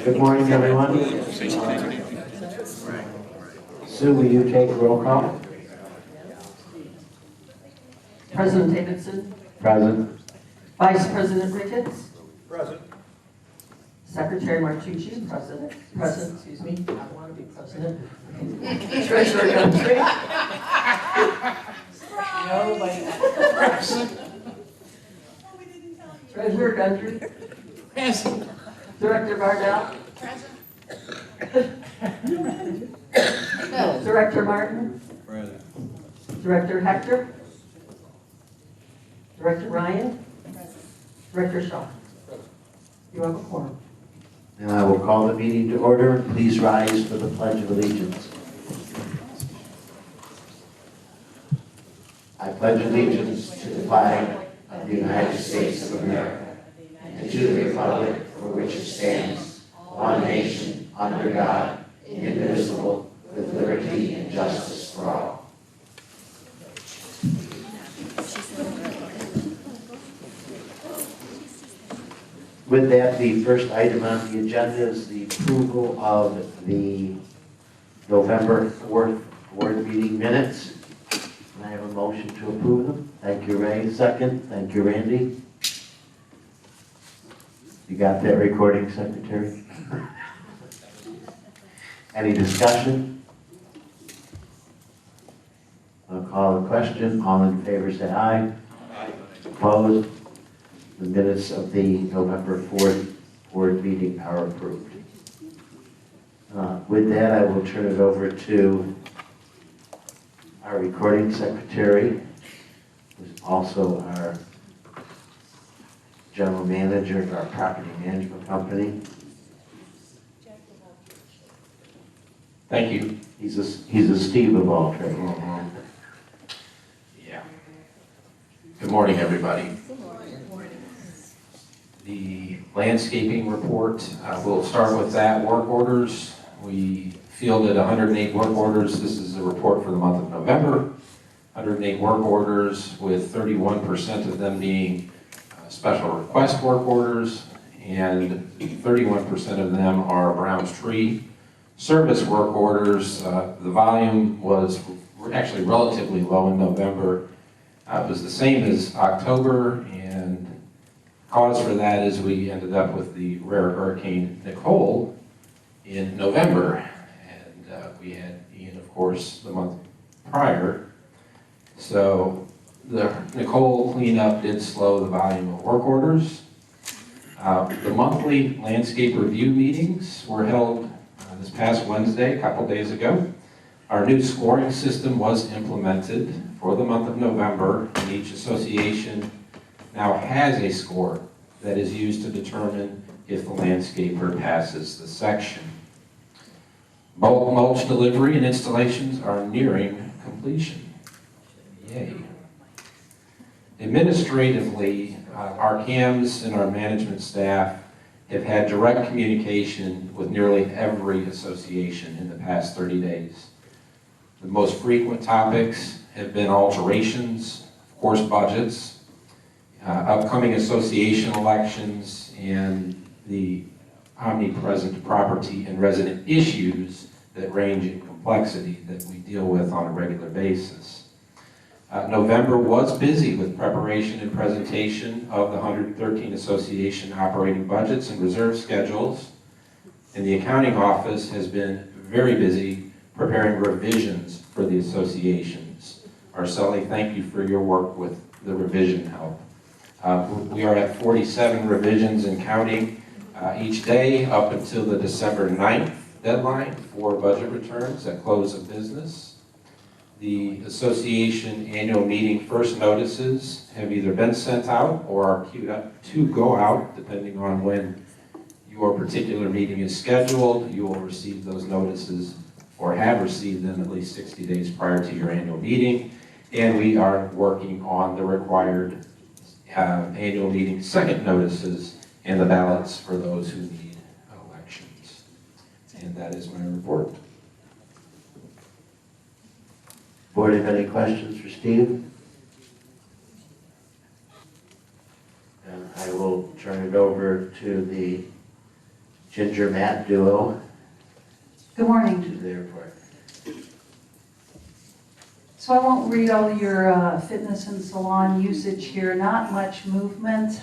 Good morning, everyone. Sue, will you take roll call? President Davidson, Present. Vice President Ricketts, Present. Secretary Martucci, present, excuse me, I want to be president. Treasurer Gundry. Nobody. Treasurer Gundry. Present. Director Bardell. Director Martin. Present. Director Hector. Director Ryan. Director Shaw. You have a quorum. And I will call the meeting to order. Please rise for the Pledge of Allegiance. I pledge allegiance to the flag of the United States of America and to the republic for which it stands, one nation, under God, indivisible, with liberty and justice for all. With that, the first item on the agenda is the approval of the November 4th board meeting minutes. Can I have a motion to approve them? Thank you, Ray. Second. Thank you, Randy. You got that, recording secretary? Any discussion? I'll call the question. All in favor say aye. Aye. Opposed? The minutes of the November 4th board meeting are approved. With that, I will turn it over to our recording secretary, who's also our general manager of our property management company. Thank you. He's a Steve of all trades. Yeah. Good morning, everybody. The landscaping report, we'll start with that. Work orders, we fielded 108 work orders. This is a report for the month of November. 108 work orders, with 31% of them being special request work orders, and 31% of them are Brown's Tree service work orders. The volume was actually relatively low in November. It was the same as October, and cause for that is we ended up with the rare Hurricane Nicole in November, and we had Ian, of course, the month prior. So the Nicole cleanup did slow the volume of work orders. The monthly landscape review meetings were held this past Wednesday, a couple days ago. Our new scoring system was implemented for the month of November, and each association now has a score that is used to determine if the landscaper passes the section. Bulk mulch delivery and installations are nearing completion. Yay. Administratively, our CAMs and our management staff have had direct communication with nearly every association in the past 30 days. The most frequent topics have been alterations, of course budgets, upcoming association elections, and the omnipresent property and resident issues that range in complexity that we deal with on a regular basis. November was busy with preparation and presentation of the 113 association operating budgets and reserve schedules, and the accounting office has been very busy preparing revisions for the associations. Arceli, thank you for your work with the revision help. We are at 47 revisions and counting each day up until the December 9th deadline for budget returns at close of business. The association annual meeting first notices have either been sent out or are queued up to go out, depending on when your particular meeting is scheduled. You will receive those notices, or have received them, at least 60 days prior to your annual meeting. And we are working on the required annual meeting second notices and the ballots for those who need elections. And that is my report. Board, have any questions for Steve? I I will turn it over to the Ginger Matt duo Good to morning. do their part. So I won't read all your fitness and salon usage here, not much movement,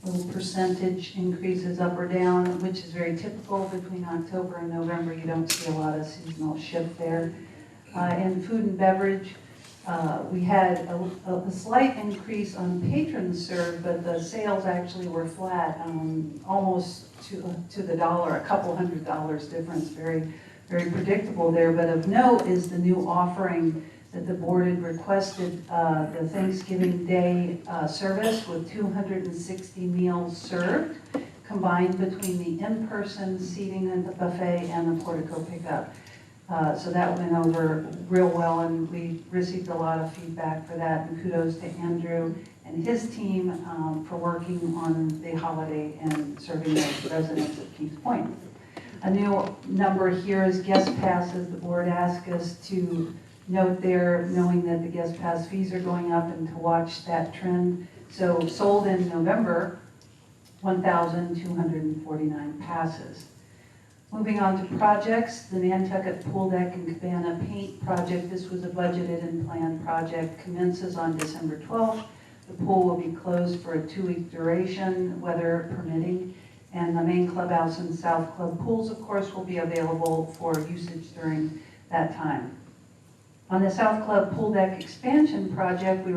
little percentage increases up or down, which is very typical between October and November. You don't see a lot of seasonal shift there. In food and beverage, we had a slight increase on patrons served, but the sales actually were flat, almost to the dollar, a couple $100 difference, very, very predictable there. But of note is the new offering that the board had requested, the Thanksgiving Day service with 260 meals served, combined between the in-person seating at the buffet and the portico pickup. So that went over real well, and we received a lot of feedback for that, and kudos to Andrew and his team for working on the holiday and serving the residents of Kings Point. A new number here is guest passes. The board asked us to note there, knowing that the guest pass fees are going up, and to watch that trend. So sold in November, 1,249 passes. Moving on to projects, the Nantucket Pool Deck and Cabana Paint project. This was a budgeted and planned project, commences on December 12th. The pool will be closed for a 2-week duration, weather permitting, and the main clubhouse and South Club pools, of course, will be available for usage during that time. On the South Club Pool Deck expansion project, we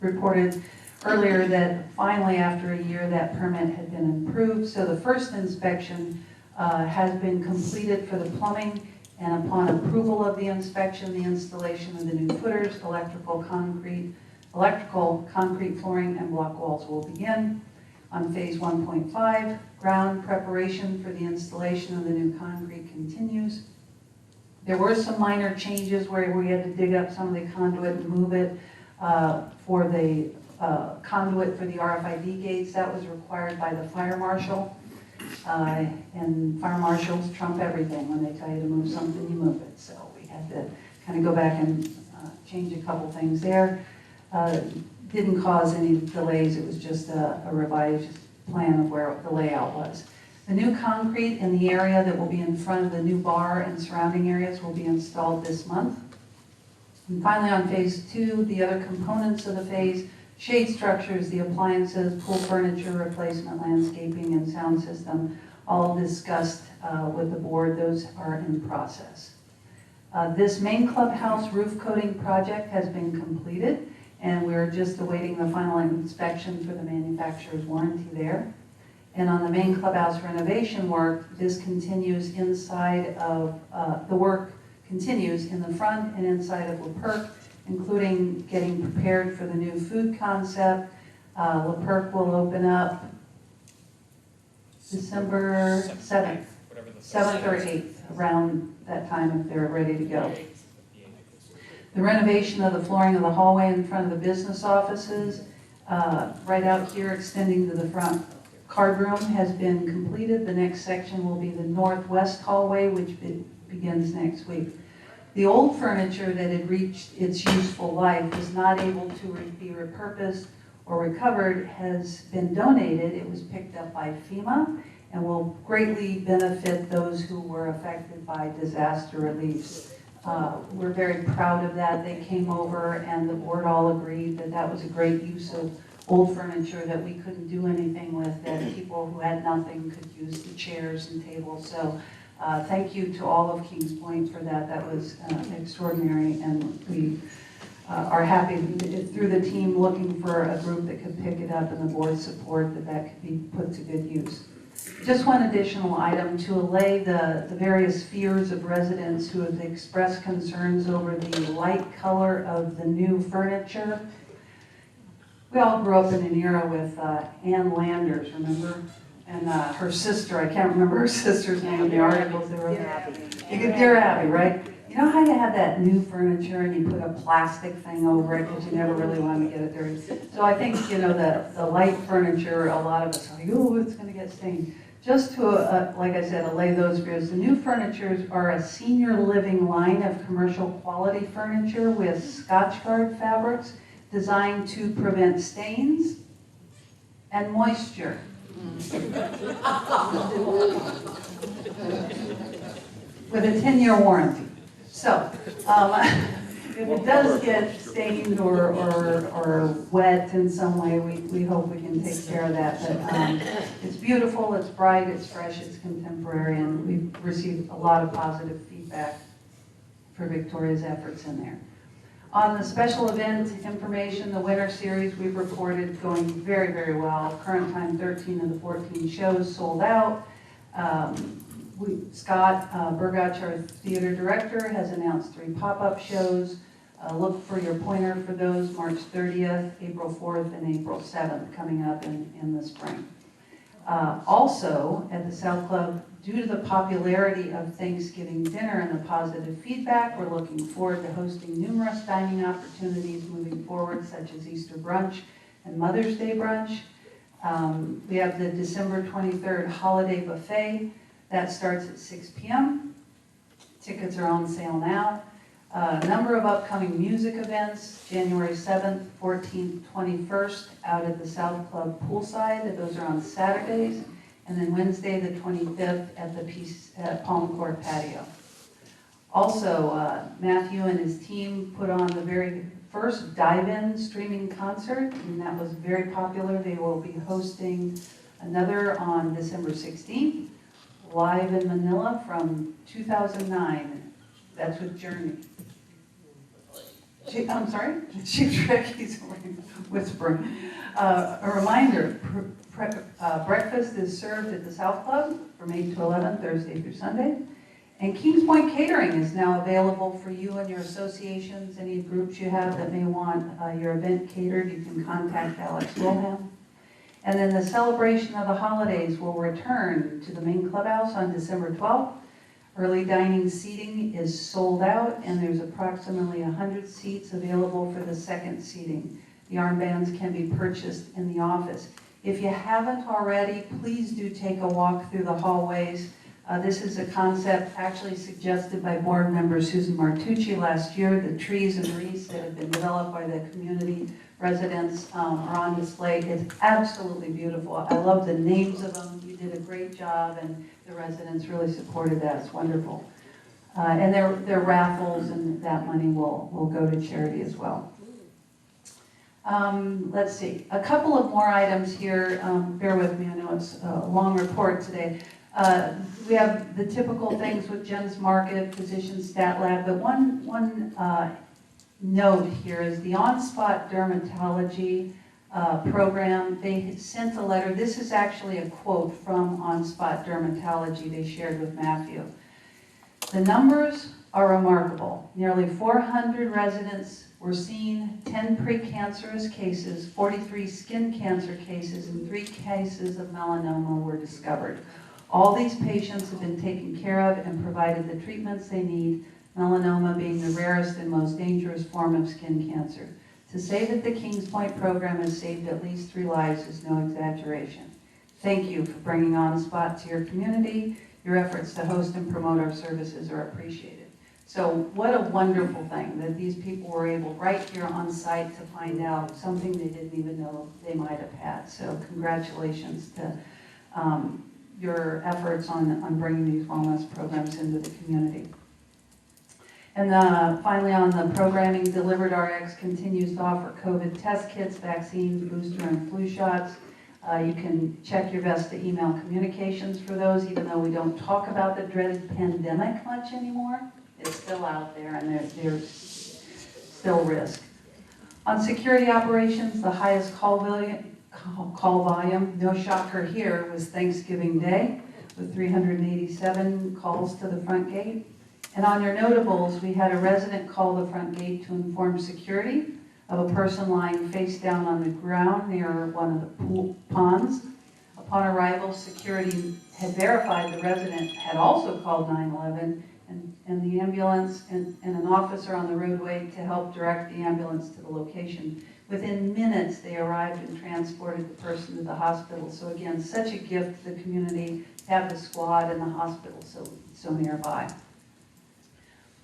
reported earlier that finally, after a year, that permit had been approved. So the first inspection has been completed for the plumbing, and upon approval of the inspection, the installation of the new footers, electrical concrete flooring, and block walls will begin. On phase 1.5, ground preparation for the installation of the new concrete continues. There were some minor changes where we had to dig up some of the conduit and move it for the conduit for the RFID gates. That was required by the fire marshal. And fire marshals trump everything. When they tell you to move something, you move it. So we had to kind of go back and change a couple things there. Didn't cause any delays. It was just a revised plan of where the layout was. The new concrete in the area that will be in front of the new bar and surrounding areas will be installed this month. And finally, on phase 2, the other components of the phase: shade structures, the appliances, pool furniture replacement, landscaping, and sound system, all discussed with the board. Those are in process. This main clubhouse roof coating project has been completed, and we're just awaiting the final inspection for the manufacturer's warranty there. And on the main clubhouse renovation work, this continues inside of, the work continues in the front and inside of Le Perc, including getting prepared for the new food concept. Le Perc will open up December 7th, 7th or 8th, around that time if they're ready to go. The renovation of the flooring of the hallway in front of the business offices, right out here extending to the front card room, has been completed. The next section will be the northwest hallway, which begins next week. The old furniture that had reached its useful life is not able to be repurposed or recovered, has been donated. It was picked up by FEMA and will greatly benefit those who were affected by disaster relief. We're very proud of that. They came over and the board all agreed that that was a great use of old furniture that we couldn't do anything with, that people who had nothing could use the chairs and tables. So thank you to all of Kings Point for that. That was extraordinary, and we are happy through the team looking for a group that could pick it up, and the board's support that could be put to good use. Just one additional item to allay the various fears of residents who have expressed concerns over the light color of the new furniture. We all grew up in an era with Ann Landers, remember? And her sister, I can't remember her sister's name in the articles. Dear Abby, right? You know how you had that new furniture and you put a plastic thing over it because you never really wanted to get it dirty? So I think, you know, the light furniture, a lot of us are like, oh, it's going to get stained. Just to, like I said, allay those fears, the new furnitures are a senior living line of commercial quality furniture with Scotchgard fabrics designed to prevent stains, and moisture. With a 10-year warranty. So, if it does get stained or wet in some way, we hope we can take care of that. But it's beautiful, it's bright, it's fresh, it's contemporary, and we've received a lot of positive feedback for Victoria's efforts in there. On the special event information, the Winter Series, we've reported going very, very well. Current time, 13 of the 14 shows sold out. Scott Burgach, our theater director, has announced 3 pop-up shows. Look for your pointer for those, March 30th, April 4th, and April 7th, coming up in the spring. Also, at the South Club, due to the popularity of Thanksgiving dinner and the positive feedback, we're looking forward to hosting numerous dining opportunities moving forward, such as Easter brunch and Mother's Day brunch. We have the December 23rd holiday buffet. That starts at 6 p.m. Tickets are on sale now. A number of upcoming music events, January 7th, 14th, 21st, out at the South Club poolside. Those are on Saturdays. And then Wednesday, the 25th, at the Palm Court patio. Also, Matthew and his team put on the very first dive-in streaming concert, and that was very popular. They will be hosting another on December 16th, live in Manila from 2009. That's with Journey. I'm sorry? Chief Trick, he's whispering. A reminder, breakfast is served at the South Club from 8 to 11, Thursday through Sunday. And Kings Point Catering is now available for you and your associations, any groups you have that may want your event catered. You can contact Alex Wilhelm. And then the celebration of the holidays will return to the main clubhouse on December 12th. Early dining seating is sold out, and there's approximately 100 seats available for the second seating. The armbands can be purchased in the office. If you haven't already, please do take a walk through the hallways. This is a concept actually suggested by board member Susan Martucci last year. The trees and wreaths that have been developed by the community residents are on display. It's absolutely beautiful. I love the names of them. You did a great job, and the residents really supported that. It's wonderful. And they're raffles, and that money will go to charity as well. Let's see, a couple of more items here. Bear with me, I know it's a long report today. We have the typical things with Jen's Market, Physician Stat Lab, but one note here is the On-Spot Dermatology program. They sent a letter. This is actually a quote from On-Spot Dermatology they shared with Matthew. The numbers are remarkable. Nearly 400 residents were seen, 10 precancerous cases, 43 skin cancer cases, and 3 cases of melanoma were discovered. All these patients have been taken care of and provided the treatments they need, melanoma being the rarest and most dangerous form of skin cancer. To say that the Kings Point program has saved at least 3 lives is no exaggeration. Thank you for bringing On-Spot to your community. Your efforts to host and promote our services are appreciated. So what a wonderful thing that these people were able right here on site to find out something they didn't even know they might have had. So congratulations to your efforts on bringing these wellness programs into the community. And finally, on the programming, Delivered RX continues to offer COVID test kits, vaccines, booster and flu shots. You can check your Vesta email communications for those, even though we don't talk about the dreaded pandemic much anymore. It's still out there, and there's still risk. On security operations, the highest call volume, no shocker here, was Thanksgiving Day, with 387 calls to the front gate. And on your notables, we had a resident call the front gate to inform security of a person lying face down on the ground near one of the pool ponds. Upon arrival, security had verified the resident had also called 911 and the ambulance and an officer on the roadway to help direct the ambulance to the location. Within minutes, they arrived and transported the person to the hospital. So again, such a gift to the community to have the squad and the hospital so nearby.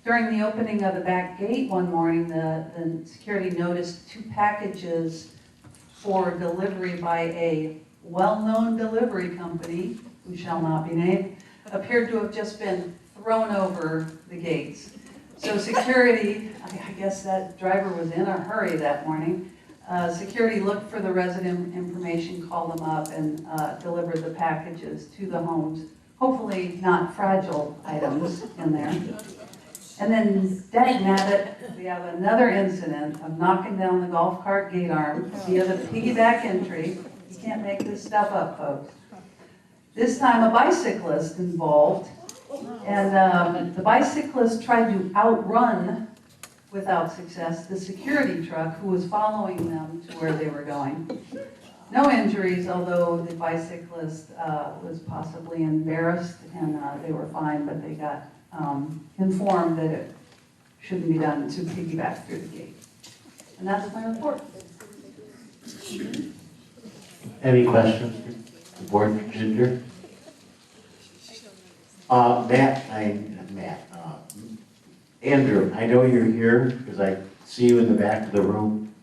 During the opening of the back gate one morning, the security noticed 2 packages for delivery by a well-known delivery company, who shall not be named, appeared to have just been thrown over the gates. So security, I guess that driver was in a hurry that morning. Security looked for the resident information, called them up, and delivered the packages to the homes. Hopefully not fragile items in there. And then, dagnabbit, we have another incident of knocking down the golf cart gate arm via the piggyback entry. You can't make this stuff up, folks. This time a bicyclist involved, and the bicyclist tried to outrun, without success, the security truck who was following them to where they were going. No injuries, although the bicyclist was possibly embarrassed, and they were fine, but they got informed that it shouldn't be done to piggyback through the gate. And that's my report. Any questions for the board, Ginger? Andrew, I know you're here because I see you in the back of the room.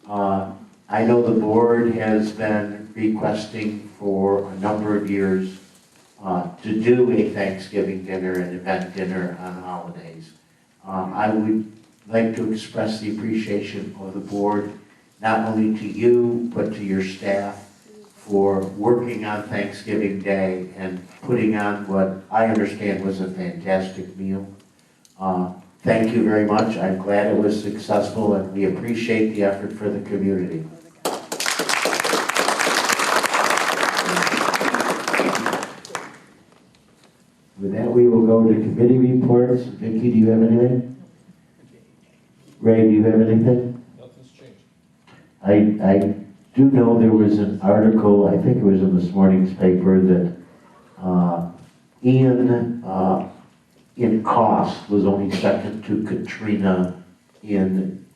I know the board has been requesting for a number of years to do a Thanksgiving dinner, an event dinner on holidays. I would like to express the appreciation of the board, not only to you, but to your staff for working on Thanksgiving Day and putting on what I understand was a fantastic meal. Thank you very much. I'm glad it was successful, and we appreciate the effort for the community. With that, we will go to committee reports. Vicki, do you have anything? Ray, do you have anything? Nothing's changed. I do know there was an article, I think it was in this morning's paper, that Ian in cost was only second to Katrina in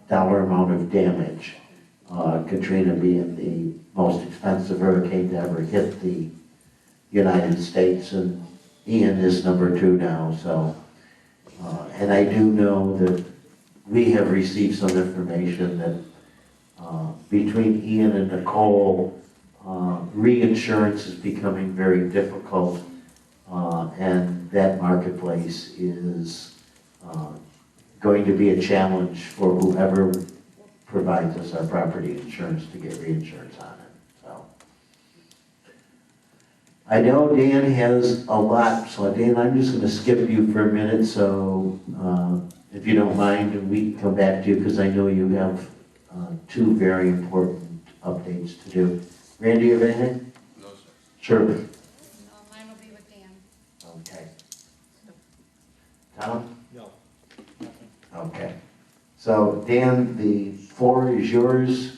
dollar amount of damage. Katrina being the most expensive hurricane to ever hit the United States, and Ian is number 2 now. So, and I do know that we have received some information that between Ian and Nicole, reinsurance is becoming very difficult, and that marketplace is going to be a challenge for whoever provides us our property insurance to get reinsurance on it. So I know Dan has a lot, so Dan, I'm just going to skip you for a minute, so if you don't mind, we can come back to you because I know you have 2 very important updates to do. Randy, you have anything? No, sir. Shirley? No, mine will be with Dan. Okay. Tom? No. Okay. So Dan, the floor is yours.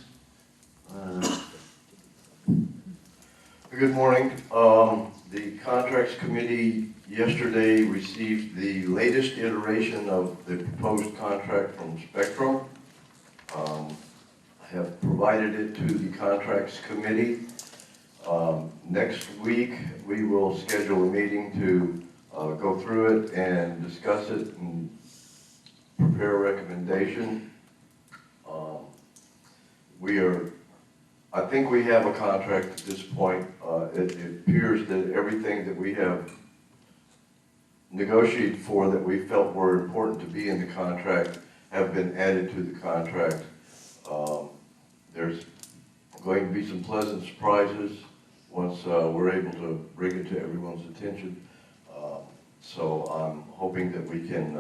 Good morning. The Contracts Committee yesterday received the latest iteration of the proposed contract from Spectrum. I have provided it to the Contracts Committee. Next week, we will schedule a meeting to go through it and discuss it and prepare a recommendation. I think we have a contract at this point. It appears that everything that we have negotiated for that we felt were important to be in the contract have been added to the contract. There's going to be some pleasant surprises once we're able to bring it to everyone's attention. So I'm hoping that we can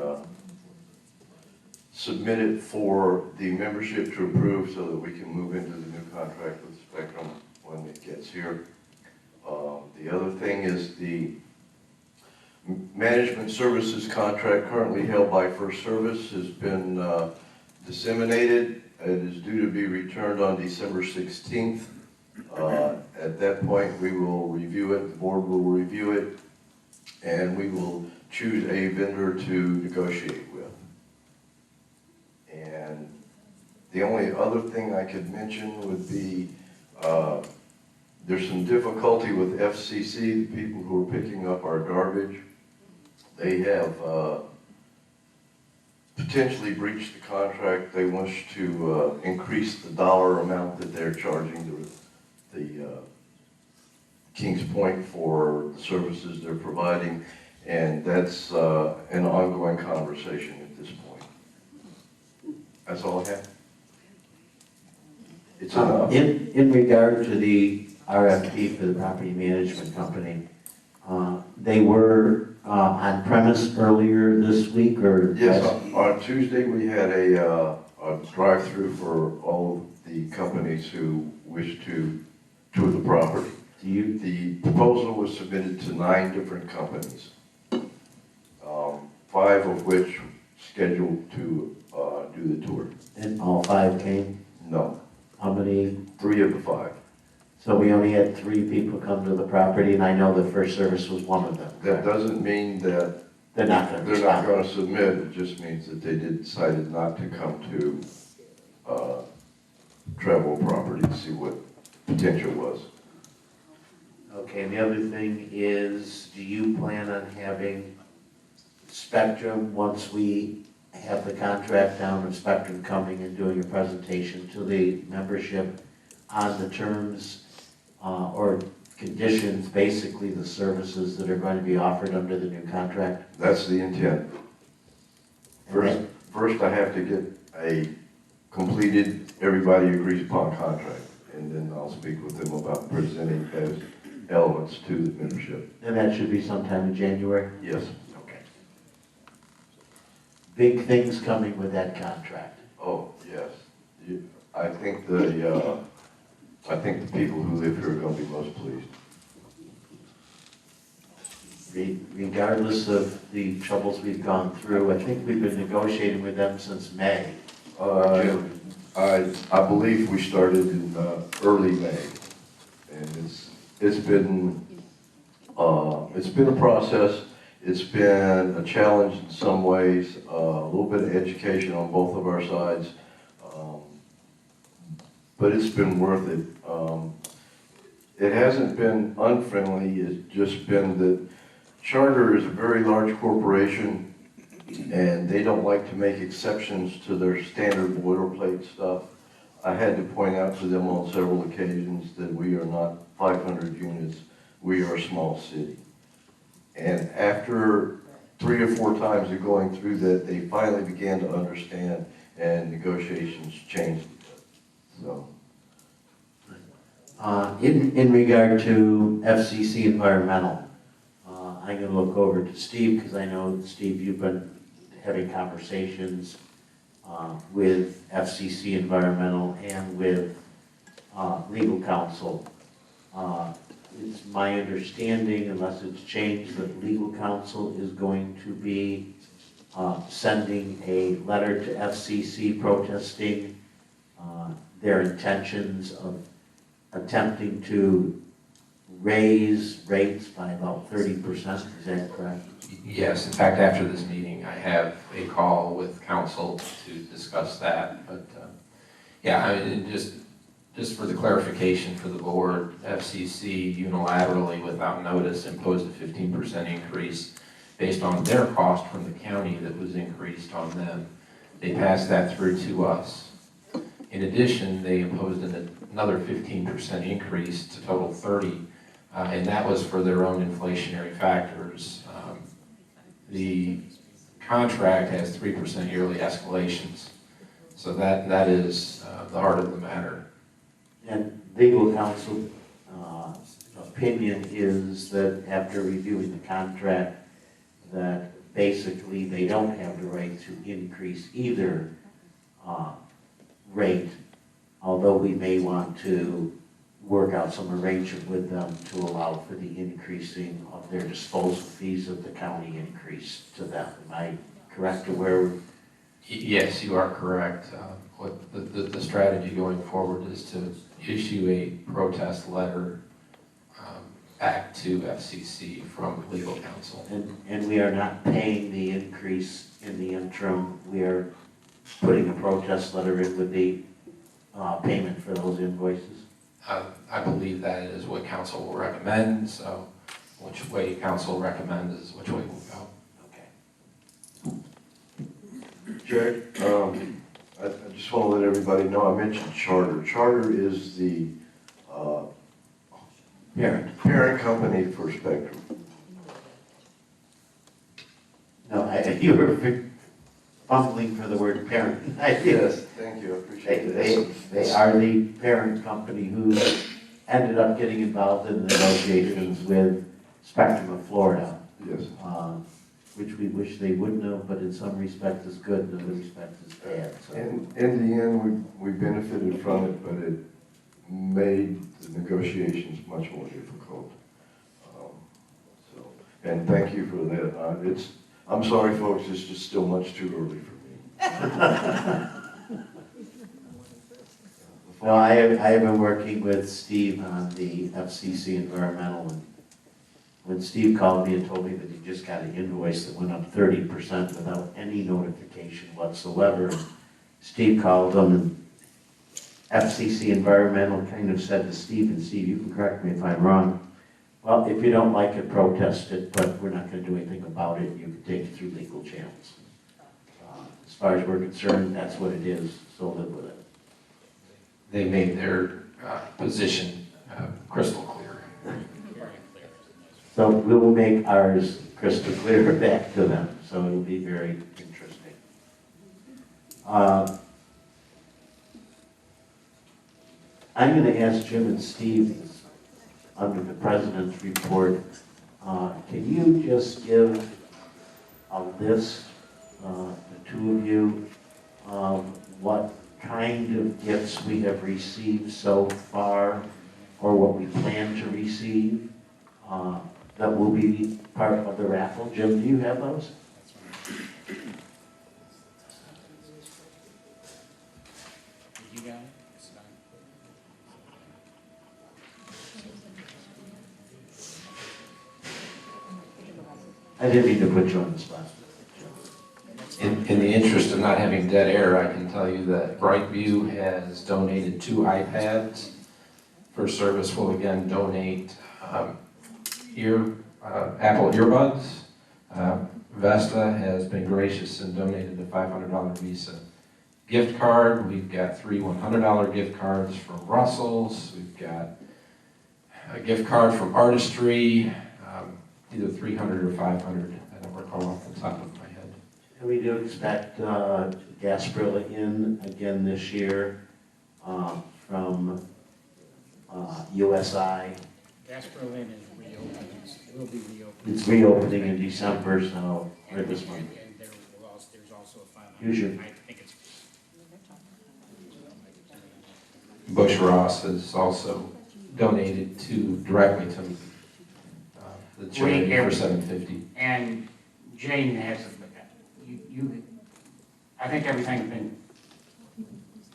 submit it for the membership to approve so that we can move into the new contract with Spectrum when it gets here. The other thing is the management services contract currently held by First Service has been disseminated. It is due to be returned on December 16th. At that point, we will review it, the board will review it, and we will choose a vendor to negotiate with. And the only other thing I could mention would be there's some difficulty with FCC, the people who are picking up our garbage. They have potentially breach the contract. They wish to increase the dollar amount that they're charging the Kings Point for the services they're providing, and that's an ongoing conversation at this point. That's all I have. It's enough. In regard to the RFP for the property management company, they were on premise earlier this week, or? Yes, on Tuesday, we had a drive-through for all of the companies who wish to tour the property. The proposal was submitted to 9 different companies, 5 of which scheduled to do the tour. And all 5 came? No, How many? 3 of the 5. So we only had 3 people come to the property, and I know the First Service was one of them. That doesn't mean that They're not going to they're not respond. going to submit, it just means that they decided not to come to travel property to see what potential was. Okay, and the other thing is, do you plan on having Spectrum, once we have the contract down, of Spectrum coming and doing a presentation to the membership on the terms or conditions, basically the services that are going to be offered under the new contract? That's the intent. And First I have to get a completed, everybody agrees upon contract, and then I'll speak with them about presenting those elements to the membership. that should be sometime in January? Yes. Okay. Big things coming with that contract. Oh, yes. I think the people who live here are going to be most pleased. Regardless of the troubles we've gone through, I think we've been negotiating with them since May. June. I believe we started in early May, and it's been a process. It's been a challenge in some ways, a little bit of education on both of our sides, but it's been worth it. It hasn't been unfriendly. It's just been that Charter is a very large corporation, and they don't like to make exceptions to their standard boilerplate stuff. I had to point out to them on several occasions that we are not 500 units, we are a small city. And after 3 or 4 times of going through that, they finally began to understand, and negotiations changed. So. In regard to FCC Environmental, I'm going to look over to Steve, because I know, Steve, you've been having conversations with FCC Environmental and with legal counsel. It's my understanding, unless it's changed, that legal counsel is going to be sending a letter to FCC protesting their intentions of attempting to raise rates by about 30%, is that correct? Yes, in fact, after this meeting, I have a call with council to discuss that, but, yeah, I mean, just for the clarification for the board, FCC unilaterally, without notice, imposed a 15% increase based on their cost from the county that was increased on them. They passed that through to us. In addition, they imposed another 15% increase to total 30%. And that was for their own inflationary factors. The contract has 3% yearly escalations. So that is the heart of the matter. And legal counsel opinion is that after reviewing the contract, that basically they don't have the right to increase either rate, although we may want to work out some arrangement with them to allow for the increasing of their disposal fees that the county increased to them. Am I correct, or where? Yes, you are correct. What the strategy going forward is to issue a protest letter back to FCC from legal counsel. And we are not paying the increase in the interim. We are putting a protest letter in with the payment for those invoices. I believe that is what council will recommend, so which way council recommends is which way we'll go. Okay. Jared? I just want to let everybody know, I mentioned charter. Charter is the Parent. parent company for Spectrum. No, you were fumbling for the word parent. Yes, thank you, I appreciate They are the parent company who ended up getting involved in the negotiations with Spectrum of Florida, Yes. which we wish they wouldn't have, but in some respects is good, in other respects is bad. So In the end, we benefited from it, but it made the negotiations much more difficult. And thank you for that. I'm sorry, folks, it's just still much too early for me. Well, I have been working with Steve on the FCC environmental, and when Steve called me and told me that he just got an invoice that went up 30% without any notification whatsoever, Steve called them, and FCC environmental kind of said to Steve, and Steve, you can correct me if I'm wrong, well, if you don't like it, protest it, but we're not going to do anything about it. You can take it through legal channels. As far as we're concerned, that's what it is, so live with it. They made their position crystal clear. So we will make ours crystal clear back to them, so it'll be very interesting. I'm going to ask Jim and Steve, under the president's report, can you just give a list, the two of you, of what kind of gifts we have received so far, or what we plan to receive, that will be part of the raffle? Jim, do you have those? You got it? It's done. I didn't mean to put you on the spot. In the interest of not having dead air, I can tell you that Brightview has donated 2 iPads. First Service will again donate Apple earbuds. Vesta has been gracious and donated a $500 Visa gift card. We've got 3 $100 gift cards from Russell's. We've got a gift card from Artistry, either 300 or 500. I don't recall off the top of my head. And we do expect Gasparilla in again this year from USI. Gas Berlin is reopening, will be reopening. It's reopening in December, so, or this month. And there's also a final. Use your- I think it's. Bush Ross has also donated directly to the charity for $750. And Jane has, I think everything's been,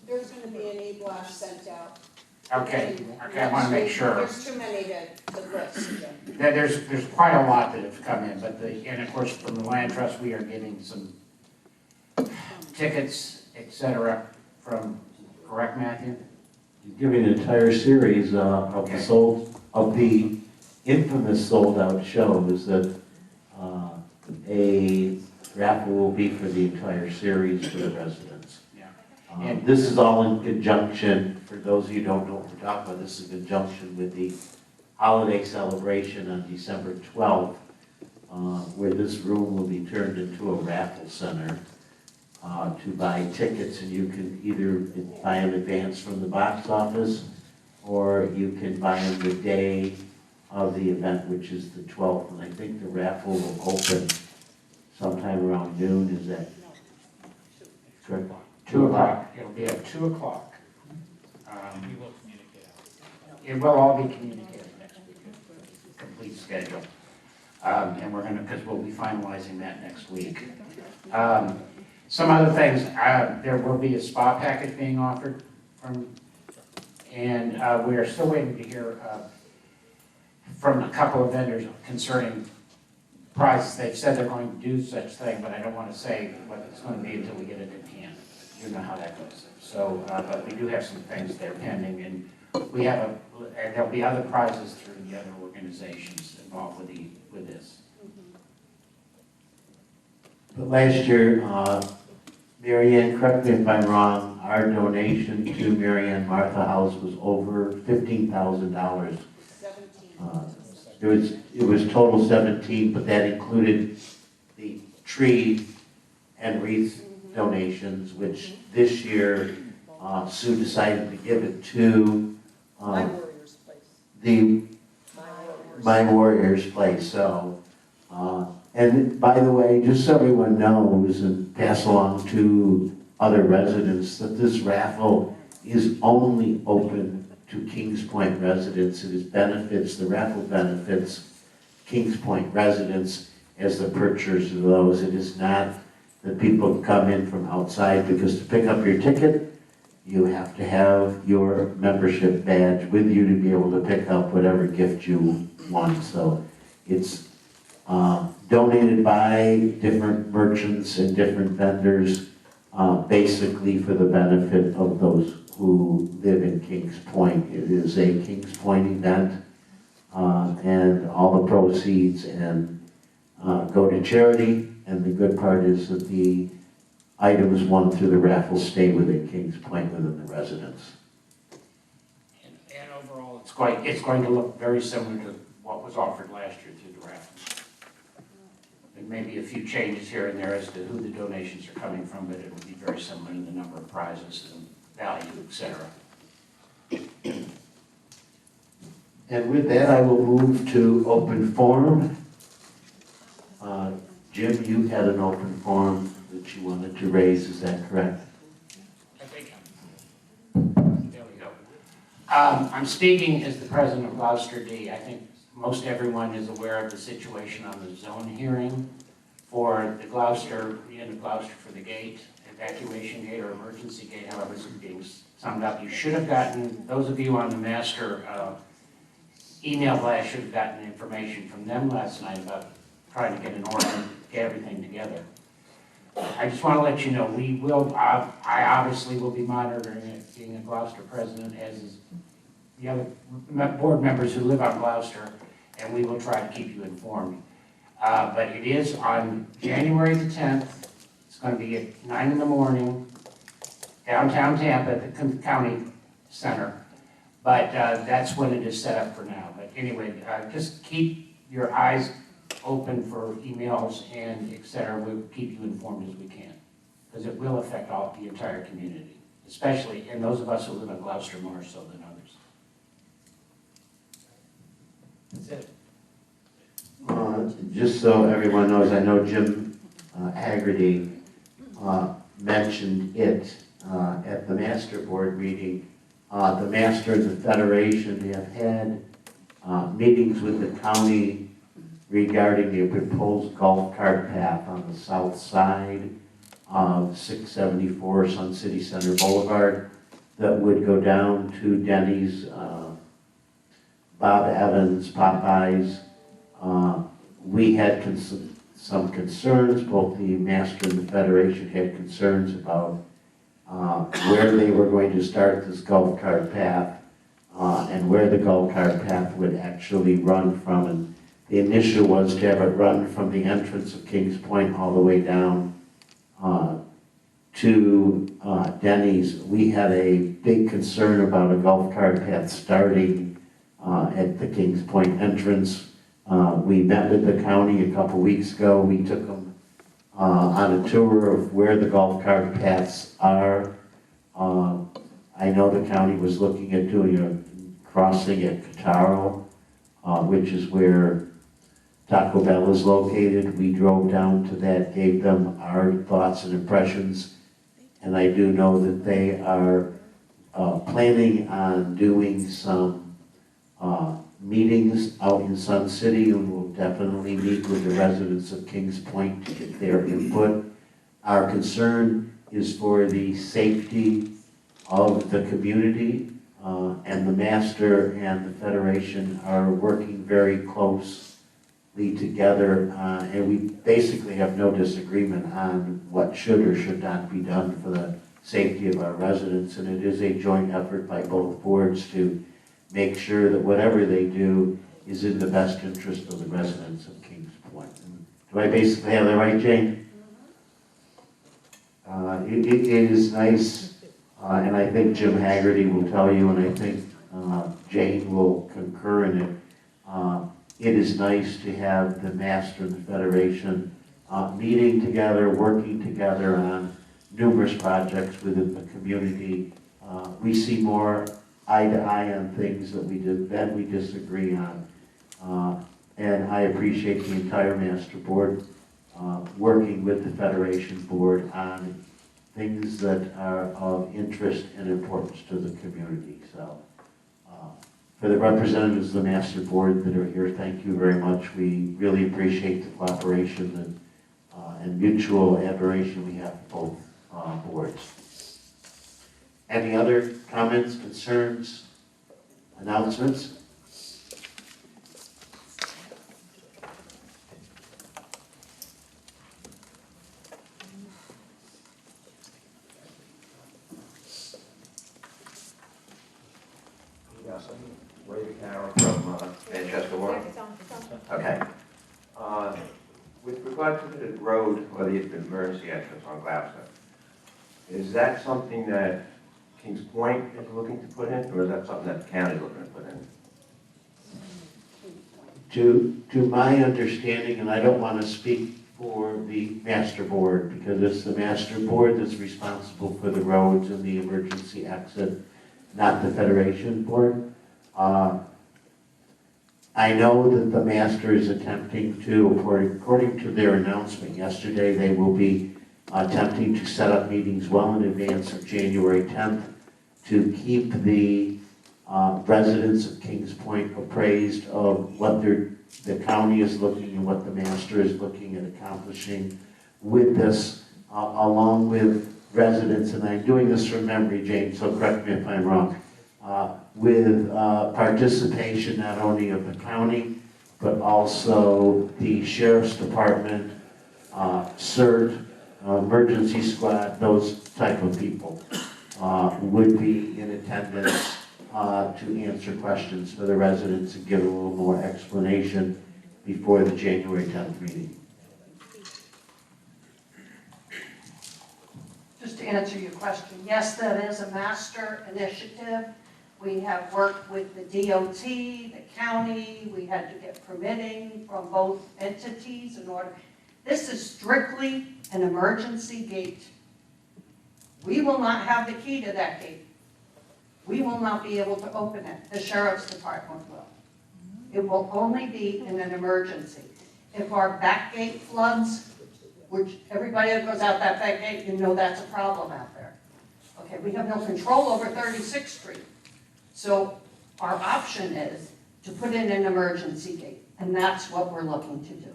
There's gonna be an e-blast sent out. okay, I want to make sure. There's too many to list. There's quite a lot that have come in, and of course, from the Land Trust, we are getting some tickets, et cetera, correct, Matthew? Giving an entire series of the infamous sold-out shows that a raffle will be for the entire series for the residents. Yeah. This is all in conjunction, for those of you who don't know what we're talking about, this is in conjunction with the holiday celebration on December 12th, where this room will be turned into a raffle center to buy tickets, and you can either buy them advance from the box office, or you can buy them the day of the event, which is the 12th, and I think the raffle will open sometime around noon. Is that correct? 2 o'clock, it'll be at 2 o'clock. We will communicate out. It will all be communicated next week, complete schedule. And we're gonna, because we'll be finalizing that next week. Some other things, there will be a spa package being offered and we are still waiting to hear from a couple of vendors concerning prizes. They've said they're going to do such thing, but I don't want to say what it's going to be until we get it in hand. You know how that goes. So, but we do have some things that are pending, and we have and there'll be other prizes through the other organizations involved with this. But last year, Mary Ann, correct me if I'm wrong, our donation to Mary Ann Martha House was over $15,000. 17. It was total 17, but that included the tree and wreath donations, which this year Sue decided to give it to My Warriors place. the My Warriors. My Warriors Place. So, and by the way, just so everyone knows and pass along to other residents that this raffle is only open to Kings Point residents. It is benefits, the raffle benefits Kings Point residents as the purchasers of those. It is not that people come in from outside, because to pick up your ticket, you have to have your membership badge with you to be able to pick up whatever gift you want. So it's donated by different merchants and different vendors, basically for the benefit of those who live in Kings Point. It is a Kings Point event, and all the proceeds go to charity. And the good part is that the items won through the raffle stay within Kings Point, within the residents. And overall, it's going to look very similar to what was offered last year through the raffle. There may be a few changes here and there as to who the donations are coming from, but it will be very similar in the number of prizes and value, etc. And with that, I will move to open forum. Jim, you had an open forum that you wanted to raise, is that correct? I think, there we go. I'm speaking as the president of Gloucester D. I think most everyone is aware of the situation on the zone hearing for the Gloucester, the end of Gloucester for the gate, evacuation gate or emergency gate, however it's being summed up. You should have gotten, those of you on the master email blast should have gotten information from them last night about trying to get an order, get everything together. I just want to let you know, we will, I obviously will be monitoring it, being a Gloucester president, as is the other board members who live on Gloucester, and we will try to keep you informed. But it is on January the 10th. It's going to be at 9 in the morning, downtown Tampa at the county center. But that's when it is set up for now. But anyway, just keep your eyes open for emails and et cetera. We'll keep you informed as we can, because it will affect the entire community, especially, and those of us who live in Gloucester more so than others. That's it. Just so everyone knows, I know Jim Haggerty mentioned it at the master board meeting. The master and the federation have had meetings with the county regarding the proposed golf cart path on the south side of 674 Sun City Center Boulevard that would go down to Denny's, Bob Evans, Popeyes. We had some concerns, both the master and the federation had concerns about where they were going to start this golf cart path and where the golf cart path would actually run from. And the initial was to have it run from the entrance of Kings Point all the way down to Denny's. We had a big concern about a golf cart path starting at the Kings Point entrance. We met with the county a couple weeks ago. We took them on a tour of where the golf cart paths are. I know the county was looking at doing a crossing at Cataro, which is where Taco Bell is located. We drove down to that, gave them our thoughts and impressions, and I do know that they are planning on doing some meetings out in Sun City, and we'll definitely meet with the residents of Kings Point to get their input. Our concern is for the safety of the community, and the master and the federation are working very closely together, and we basically have no disagreement on what should or should not be done for the safety of our residents, and it is a joint effort by both boards to make sure that whatever they do is in the best interest of the residents of Kings Point. Do I basically have that right, Jane? It is nice, and I think Jim Haggerty will tell you, and I think Jane will concur in it. It is nice to have the master and the federation meeting together, working together on numerous projects within the community. We see more eye to eye on things that we disagree on. And I appreciate the entire master board working with the Federation Board on things that are of interest and importance to the community. So, for the representatives of the Master Board that are here, thank you very much. We really appreciate the cooperation and mutual admiration we have for both boards. Any other comments, concerns, announcements? Yes, I'm Ray Carroll from Manchester One. Okay. With regard to the road or the emergency entrance on Gloucester, is that something that Kings Point is looking to put in, or is that something that the county is looking to put in? To my understanding, and I don't want to speak for the master board, because it's the master board that's responsible for the roads and the emergency exit, not the Federation Board. I know that the master is attempting to, according to their announcement yesterday, they will be attempting to set up meetings well in advance of January 10th to keep the residents of Kings Point appraised of what the county is looking and what the master is looking at accomplishing with this, along with residents, and I'm doing this from memory, Jane, so correct me if I'm wrong, with participation not only of the county, but also the sheriff's department, CERT, emergency squad, those type of people would be in attendance to answer questions for the residents and give a little more explanation before the January 10th meeting. Just to answer your question, yes, that is a master initiative. We have worked with the DOT, the county, we had to get permitting from both entities in order. This is strictly an emergency gate. We will not have the key to that gate. We will not be able to open it. The sheriff's department will. It will only be in an emergency. If our back gate floods, which everybody that goes out that back gate, you know that's a problem out there. Okay, we have no control over 36th Street. So our option is to put in an emergency gate, and that's what we're looking to do.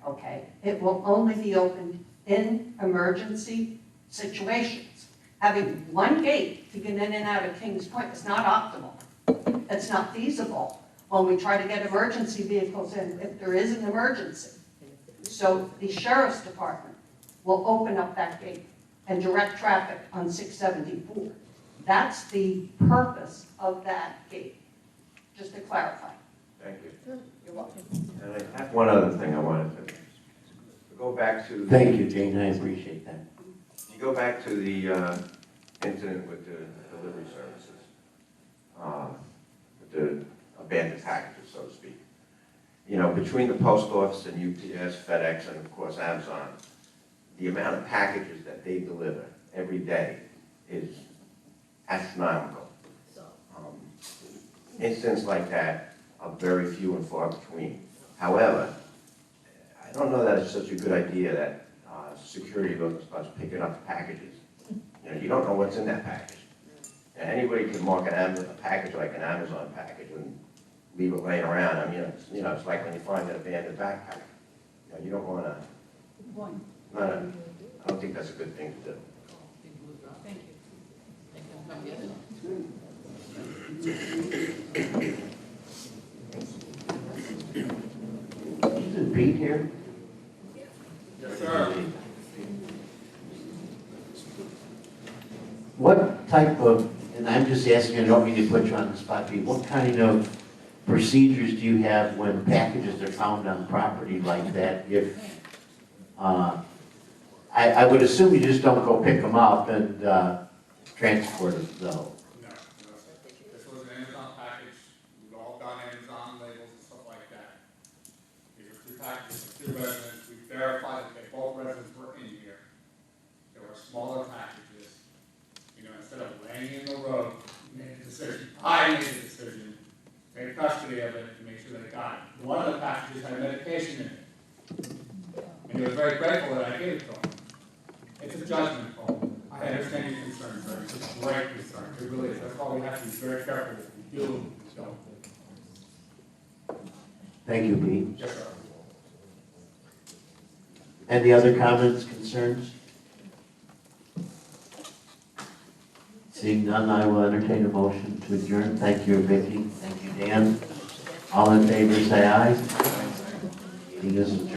Okay, it will only be opened in emergency situations. Having one gate to get in and out of Kings Point is not optimal. It's not feasible when we try to get emergency vehicles in if there is an emergency. So the sheriff's department will open up that gate and direct traffic on 674. That's the purpose of that gate, just to clarify. Thank you. You're welcome. And I have one other thing I wanted to go back to. Thank you, Jane, I appreciate that. You go back to the incident with the delivery services, with the abandoned packages, so to speak. You know, between the post office and UPS, FedEx, and of course Amazon, the amount of packages that they deliver every day is astronomical. Incidents like that are very few and far between. However, I don't know that it's such a good idea that security starts picking up the packages. You know, you don't know what's in that package. And anybody can mark a package like an Amazon package and leave it laying around. I mean, it's like when you find an abandoned backpack. You know, you don't want to. I don't think that's a good thing to do. Isn't Pete here? Yes, sir. What type of, and I'm just asking, I don't mean to put you on the spot, Pete, what kind of procedures do you have when packages are found on property like that? If I would assume you just don't go pick them up and transport them, though. No, this was an Amazon package, we've all got Amazon labels and stuff like that. These are 2 packages for 2 residents, we verified that they both residents were in here. There were smaller packages, instead of laying in the road, you made a decision, I made a decision, take custody of it to make sure they got it. One of the packages had medication in it. And he was very grateful that I gave it to him. It's a judgment call. I understand your concerns, sir. It's a great concern. It really is. That's why we have to be very careful what we do and what we don't. Thank you, Pete. Yes, sir. Any other comments, concerns? Seeing none, I will entertain a motion to adjourn. Thank you, Vicki. Thank you, Dan. All in favor, say aye. Meeting is adjourned.